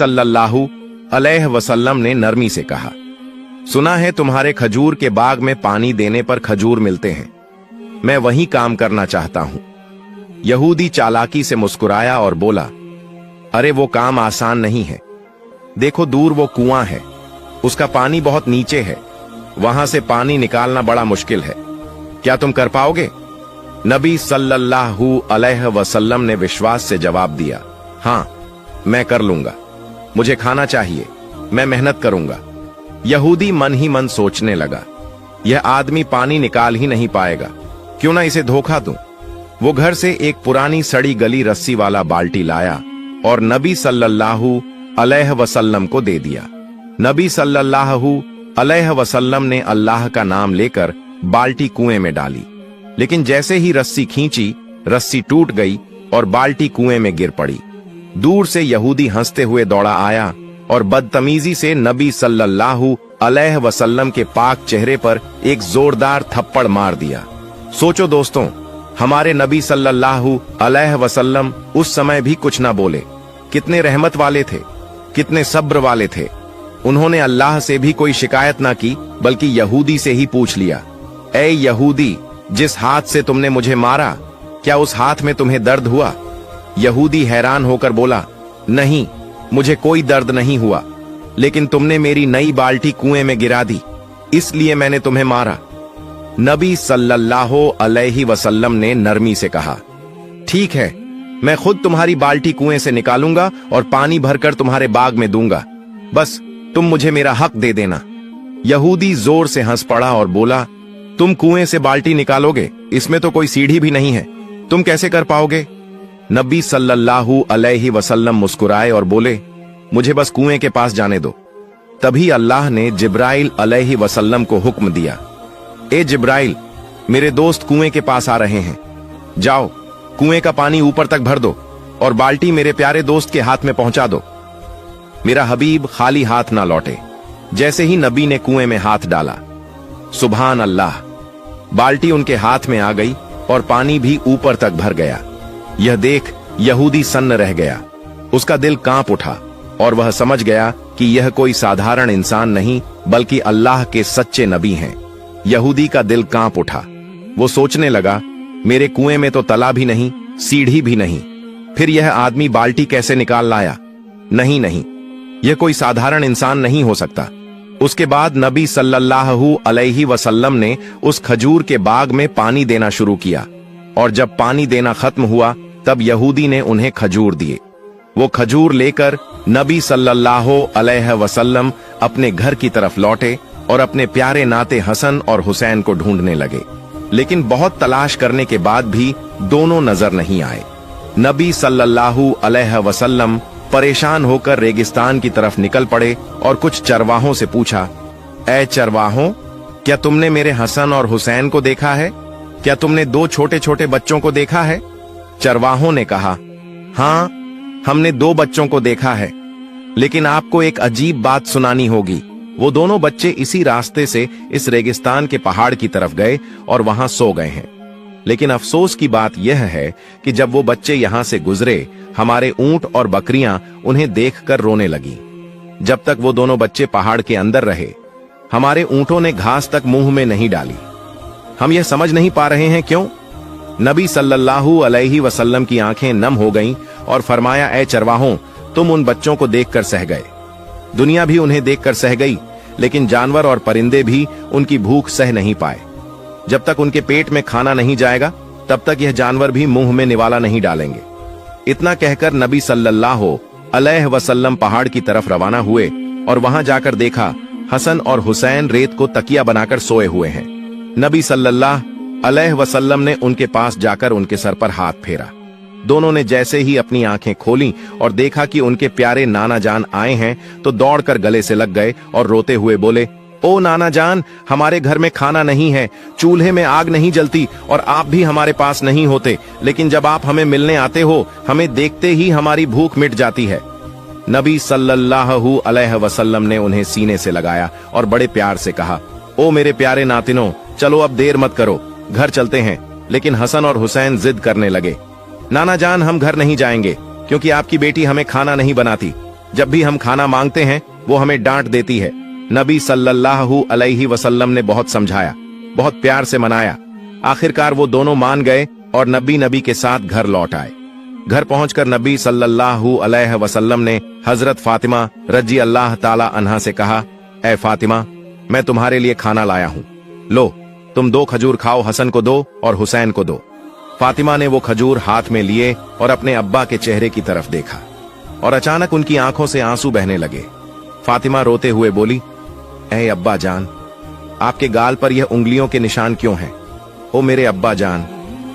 सल्लल्लाहु अलैहि वसल्लम ने नरमी से कहा, सुना है तुम्हारे खजूर के बाग में पानी देने पर खजूर मिलते हैं, मैं वही काम करना चाहता हूं। यहूदी चालाकी से मुस्कुराया और बोला, अरे वो काम आसान नहीं है, देखो दूर वो कुआं है, उसका पानी बहुत नीचे है, वहां से पानी निकालना बड़ा मुश्किल है, क्या तुम कर पाओगे? नबी सल्लल्लाहु अलैहि वसल्लम ने विश्वास से जवाब दिया, हां मैं कर लूंगा, मुझे खाना चाहिए, मैं मेहनत करूंगा। यहूदी मन ही मन सोचने लगा, यह आदमी पानी निकाल ही नहीं पाएगा, क्यों ना इसे धोखा दूं। वो घर से एक पुरानी सड़ी गली रस्सी वाला बाल्टी लाया और नबी सल्लल्लाहु अलैहि वसल्लम को दे दिया। नबी सल्लल्लाहु अलैहि वसल्लम ने अल्लाह का नाम लेकर बाल्टी कुएं में डाली, लेकिन जैसे ही रस्सी खींची, रस्सी टूट गई और बाल्टी कुएं में गिर पड़ी। दूर से यहूदी हंसते हुए दौड़ा आया और बदतमीजी से नबी सल्लल्लाहु अलैहि वसल्लम के पाक चेहरे पर एक जोरदार थप्पड़ मार दिया। सोचो दोस्तों, हमारे नबी सल्लल्लाहु अलैहि वसल्लम उस समय भी कुछ ना बोले, कितने रहमत वाले थे, कितने सब्र वाले थे। उन्होंने अल्लाह से भी कोई शिकायत ना की, बल्कि यहूदी से ही पूछ लिया, ऐ यहूदी, जिस हाथ से तुमने मुझे मारा, क्या उस हाथ में तुम्हें दर्द हुआ? यहूदी हैरान होकर बोला, नहीं, मुझे कोई दर्द नहीं हुआ, लेकिन तुमने मेरी नई बाल्टी कुएं में गिरा दी, इसलिए मैंने तुम्हें मारा। नबी सल्लल्लाहु अलैहि वसल्लम ने नरमी से कहा, ठीक है, मैं खुद तुम्हारी बाल्टी कुएं से निकालूंगा और पानी भरकर तुम्हारे बाग में दूंगा, बस तुम मुझे मेरा हक दे देना। यहूदी जोर से हंस पड़ा और बोला, तुम कुएं से बाल्टी निकालोगे? इसमें तो कोई सीढ़ी भी नहीं है, तुम कैसे कर पाओगे? नबी सल्लल्लाहु अलैहि वसल्लम मुस्कुराए और बोले, मुझे बस कुएं के पास जाने दो। तभी अल्लाह ने जिब्राइल अलैहि वसल्लम को हुक्म दिया, ए जिब्राइल, मेरे दोस्त कुएं के पास आ रहे हैं, जाओ कुएं का पानी ऊपर तक भर दो और बाल्टी मेरे प्यारे दोस्त के हाथ में पहुंचा दो। मेरा हबीब खाली हाथ ना लौटे। जैसे ही नबी ने कुएं में हाथ डाला, सुभान अल्लाह, बाल्टी उनके हाथ में आ गई और पानी भी ऊपर तक भर गया। यह देख यहूदी सन्न रह गया, उसका दिल कांप उठा और वह समझ गया कि यह कोई साधारण इंसान नहीं, बल्कि अल्लाह के सच्चे नबी हैं। यहूदी का दिल कांप उठा, वो सोचने लगा, मेरे कुएं में तो तला भी नहीं, सीढ़ी भी नहीं, फिर यह आदमी बाल्टी कैसे निकाल लाया? नहीं नहीं, यह कोई साधारण इंसान नहीं हो सकता। उसके बाद नबी सल्लल्लाहु अलैहि वसल्लम ने उस खजूर के बाग में पानी देना शुरू किया, और जब पानी देना खत्म हुआ, तब यहूदी ने उन्हें खजूर दिए। वो खजूर लेकर नबी सल्लल्लाहु अलैहि वसल्लम अपने घर की तरफ लौटे और अपने प्यारे नाते हसन और हुसैन को ढूंढने लगे, लेकिन बहुत तलाश करने के बाद भी दोनों नजर नहीं आए। नबी सल्लल्लाहु अलैहि वसल्लम परेशान होकर रेगिस्तान की तरफ निकल पड़े और कुछ चरवाहों से पूछा, ऐ चरवाहों, क्या तुमने मेरे हसन और हुसैन को देखा है? क्या तुमने दो छोटे छोटे बच्चों को देखा है? चरवाहों ने कहा, हां, हमने दो बच्चों को देखा है, लेकिन आपको एक अजीब बात सुनानी होगी। वो दोनों बच्चे इसी रास्ते से इस रेगिस्तान के पहाड़ की तरफ गए और वहां सो गए हैं, लेकिन अफसोस की बात यह है कि जब वो बच्चे यहां से गुजरे, हमारे ऊंट और बकरियां उन्हें देखकर रोने लगी। जब तक वो दोनों बच्चे पहाड़ के अंदर रहे, हमारे ऊंटों ने घास तक मुंह में नहीं डाली। हम यह समझ नहीं पा रहे हैं क्यों। नबी सल्लल्लाहु अलैहि वसल्लम की आंखें नम हो गईं और फरमाया, ऐ चरवाहों, तुम उन बच्चों को देखकर सह गए, दुनिया भी उन्हें देखकर सह गई, लेकिन जानवर और परिंदे भी उनकी भूख सह नहीं पाए। जब तक उनके पेट में खाना नहीं जाएगा, तब तक यह जानवर भी मुंह में निवाला नहीं डालेंगे। इतना कहकर नबी सल्लल्लाहु अलैहि वसल्लम पहाड़ की तरफ रवाना हुए और वहां जाकर देखा, हसन और हुसैन रेत को तकिया बनाकर सोए हुए हैं। नबी सल्लल्लाहु अलैहि वसल्लम ने उनके पास जाकर उनके सर पर हाथ फेरा। दोनों ने जैसे ही अपनी आंखें खोलीं और देखा कि उनके प्यारे नाना जान आए हैं, तो दौड़कर गले से लग गए और रोते हुए बोले, ओ नाना जान, हमारे घर में खाना नहीं है, चूल्हे में आग नहीं जलती और आप भी हमारे पास नहीं होते, लेकिन जब आप हमें मिलने आते हो, हमें देखते ही हमारी भूख मिट जाती है। नबी सल्लल्लाहु अलैहि वसल्लम ने उन्हें सीने से लगाया और बड़े प्यार से कहा, ओ मेरे प्यारे नातिनों, चलो अब देर मत करो, घर चलते हैं। लेकिन हसन और हुसैन जिद करने लगे, नाना जान, हम घर नहीं जाएंगे, क्योंकि आपकी बेटी हमें खाना नहीं बनाती। जब भी हम खाना मांगते हैं वो हमें डांट देती है। नबी सल्लल्लाहु अलैहि वसल्लम ने बहुत समझाया, बहुत प्यार से मनाया। आखिरकार वो दोनों मान गए और नबी के साथ घर लौट आए। घर पहुंचकर नबी सल्लल्लाहु अलैहि वसल्लम ने हजरत फातिमा रजी अल्लाह ताला अन्हा से कहा, ऐ फातिमा, मैं तुम्हारे लिए खाना लाया हूं, लो तुम 2 खजूर खाओ, हसन को दो और हुसैन को दो। फातिमा ने वो खजूर हाथ में लिए और अपने अब्बा के चेहरे की तरफ देखा और अचानक उनकी आंखों से आंसू बहने लगे। फातिमा रोते हुए बोली, ऐ अब्बा जान, आपके गाल पर यह उंगलियों के निशान क्यों हैं? ओ मेरे अब्बा जान,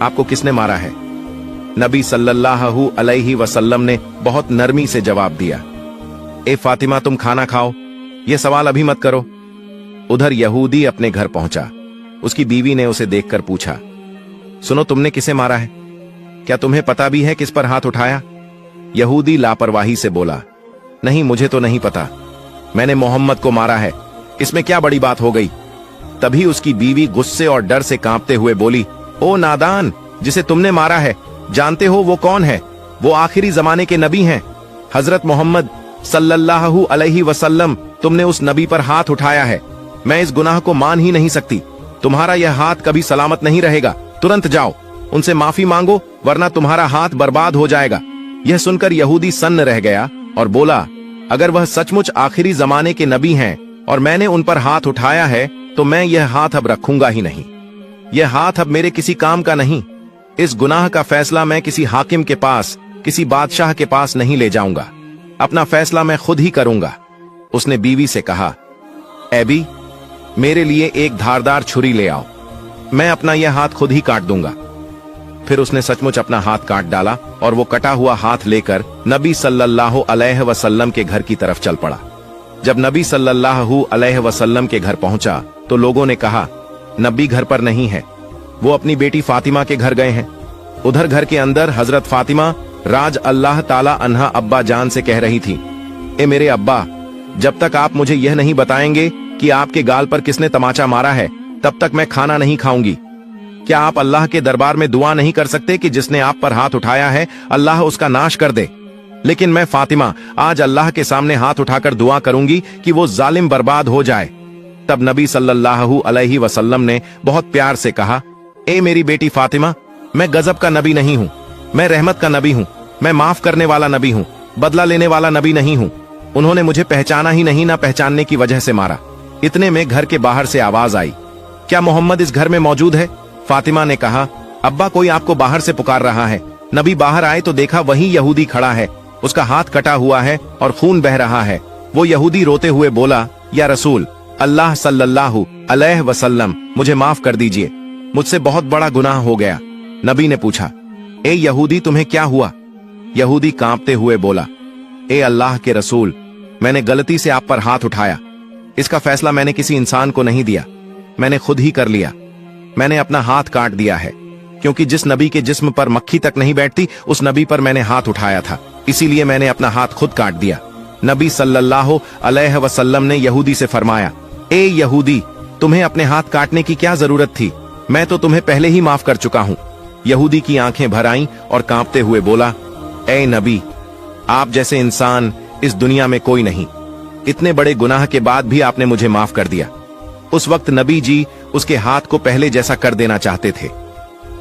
आपको किसने मारा है? नबी सल्लल्लाहु अलैहि वसल्लम ने बहुत नरमी से जवाब दिया, ए फातिमा, तुम खाना खाओ, यह सवाल अभी मत करो। उधर यहूदी अपने घर पहुंचा। उसकी बीवी ने उसे देखकर पूछा, सुनो, तुमने किसे मारा है? क्या तुम्हें पता भी है किस पर हाथ उठाया? यहूदी लापरवाही से बोला, नहीं, मुझे तो नहीं पता, मैंने मोहम्मद को मारा है, इसमें क्या बड़ी बात हो गई? तभी उसकी बीवी गुस्से और डर से कांपते हुए बोली, ओ नादान, जिसे तुमने मारा है, जानते हो वो कौन है? वो आखिरी जमाने के नबी हैं, हजरत मोहम्मद सल्लल्लाहु अलैहि वसल्लम। तुमने उस नबी पर हाथ उठाया है, मैं इस गुनाह को मान ही नहीं सकती। तुम्हारा यह हाथ कभी सलामत नहीं रहेगा, तुरंत जाओ, उनसे माफी मांगो, वरना तुम्हारा हाथ बर्बाद हो जाएगा। यह सुनकर यहूदी सन्न रह गया और बोला, अगर वह सचमुच आखिरी जमाने के नबी हैं और मैंने उन पर हाथ उठाया है तो मैं यह हाथ अब रखूंगा ही नहीं। यह हाथ अब मेरे किसी काम का नहीं। इस गुनाह का फैसला मैं किसी हाकिम के पास, किसी बादशाह के पास नहीं ले जाऊंगा, अपना फैसला मैं खुद ही करूंगा। उसने बीवी से कहा, एबी, मेरे लिए एक धारदार छुरी ले आओ, मैं अपना यह हाथ खुद ही काट दूंगा। फिर उसने सचमुच अपना हाथ काट डाला और वो कटा हुआ हाथ लेकर नबी सल्लल्लाहु अलैहि वसल्लम के घर की तरफ चल पड़ा। जब नबी सल्लल्लाहु अलैहि वसल्लम के घर पहुंचा तो लोगों ने कहा, नबी घर पर नहीं है, वो अपनी बेटी फातिमा के घर गए हैं। उधर घर के अंदर हजरत फातिमा राज अल्लाह ताला अन्हा अब्बा जान से कह रही थी, ए मेरे अब्बा, जब तक आप मुझे यह नहीं बताएंगे कि आपके गाल पर किसने तमाचा मारा है, तब तक मैं खाना नहीं खाऊंगी। क्या आप अल्लाह के दरबार में दुआ नहीं कर सकते कि जिसने आप पर हाथ उठाया है अल्लाह उसका नाश कर दे? लेकिन मैं फातिमा आज अल्लाह के सामने हाथ उठाकर दुआ करूंगी कि वो जालिम बर्बाद हो जाए। तब नबी सल्लल्लाहु अलैहि वसल्लम ने बहुत प्यार से कहा, ए मेरी बेटी फातिमा, मैं गजब का नबी नहीं हूं, मैं रहमत का नबी हूं, मैं माफ करने वाला नबी हूं, बदला लेने वाला नबी नहीं हूं। उन्होंने मुझे पहचाना ही नहीं, ना पहचानने की वजह से मारा। इतने में घर के बाहर से आवाज आई, क्या मोहम्मद इस घर में मौजूद है? फातिमा ने कहा, अब्बा, कोई आपको बाहर से पुकार रहा है। नबी बाहर आए तो देखा वही यहूदी खड़ा है, उसका हाथ कटा हुआ है और खून बह रहा है। वो यहूदी रोते हुए बोला, या रसूल अल्लाह सल्लल्लाहु अलैहि वसल्लम, मुझे माफ कर दीजिए, मुझसे बहुत बड़ा गुनाह हो गया। नबी ने पूछा, ए यहूदी, तुम्हें क्या हुआ? यहूदी कांपते हुए बोला, ए अल्लाह के रसूल, मैंने गलती से आप पर हाथ उठाया, इसका फैसला मैंने किसी इंसान को नहीं दिया, मैंने खुद ही कर लिया। मैंने अपना हाथ काट दिया है, क्योंकि जिस नबी के जिस्म पर मक्खी तक नहीं बैठती उस नबी पर मैंने हाथ उठाया था, इसीलिए मैंने अपना हाथ खुद काट दिया। नबी सल्लल्लाहु अलैहि वसल्लम ने यहूदी से फरमाया, ए यहूदी, तुम्हें अपने हाथ काटने की क्या जरूरत थी? मैं तो तुम्हें पहले ही माफ कर चुका हूं। यहूदी की आंखें भर आईं और कांपते हुए बोला, ए नबी, आप जैसे इंसान इस दुनिया में कोई नहीं, इतने बड़े गुनाह के बाद भी आपने मुझे माफ कर दिया। उस वक्त नबी जी उसके हाथ को पहले जैसा कर देना चाहते थे।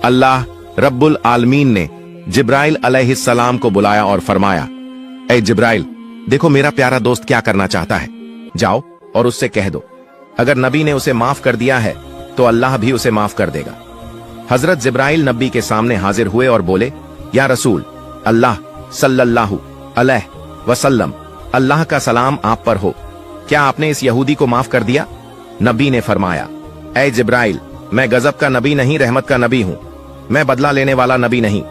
अल्लाह रब्बुल आलमीन ने जिब्राइल अलैहिस्सलाम को बुलाया और फरमाया, ए जिब्राइल, देखो मेरा प्यारा दोस्त क्या करना चाहता है, जाओ और उससे कह दो, अगर नबी ने उसे माफ कर दिया है तो अल्लाह भी उसे माफ कर देगा। हजरत जिब्राइल नबी के सामने हाजिर हुए और बोले, या रसूल अल्लाह सल्लल्लाहु अलैहि वसल्लम, अल्लाह का सलाम आप पर हो, क्या आपने इस यहूदी को माफ कर दिया? नबी ने फरमाया, ऐ जिब्राइल, मैं गजब का नबी नहीं, रहमत का नबी हूं, मैं बदला लेने वाला नबी नहीं,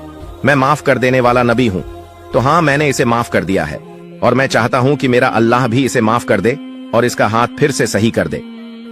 मैं माफ कर देने वाला नबी हूं। तो हाँ, मैंने इसे माफ कर दिया है और मैं चाहता हूं कि मेरा अल्लाह भी इसे माफ कर दे और इसका हाथ फिर से सही कर दे।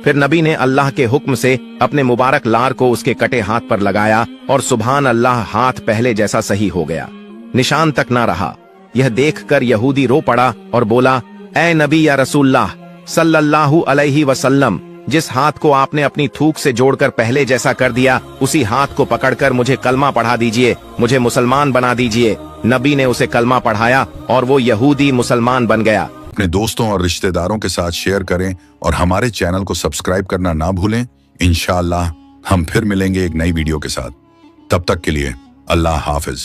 फिर नबी ने अल्लाह के हुक्म से अपने मुबारक लार को उसके कटे हाथ पर लगाया और सुभान अल्लाह, हाथ पहले जैसा सही हो गया, निशान तक ना रहा। यह देखकर यहूदी रो पड़ा और बोला, ऐ नबी या रसूलल्लाह सल्लल्लाहु अलैहि वसल्लम, जिस हाथ को आपने अपनी थूक से जोड़कर पहले जैसा कर दिया, उसी हाथ को पकड़कर मुझे कलमा पढ़ा दीजिए, मुझे मुसलमान बना दीजिए। नबी ने उसे कलमा पढ़ाया और वो यहूदी मुसलमान बन गया। अपने दोस्तों और रिश्तेदारों के साथ शेयर करें और हमारे चैनल को सब्सक्राइब करना ना भूलें। इंशाअल्लाह हम फिर मिलेंगे एक नई वीडियो के साथ। तब तक के लिए अल्लाह हाफिज।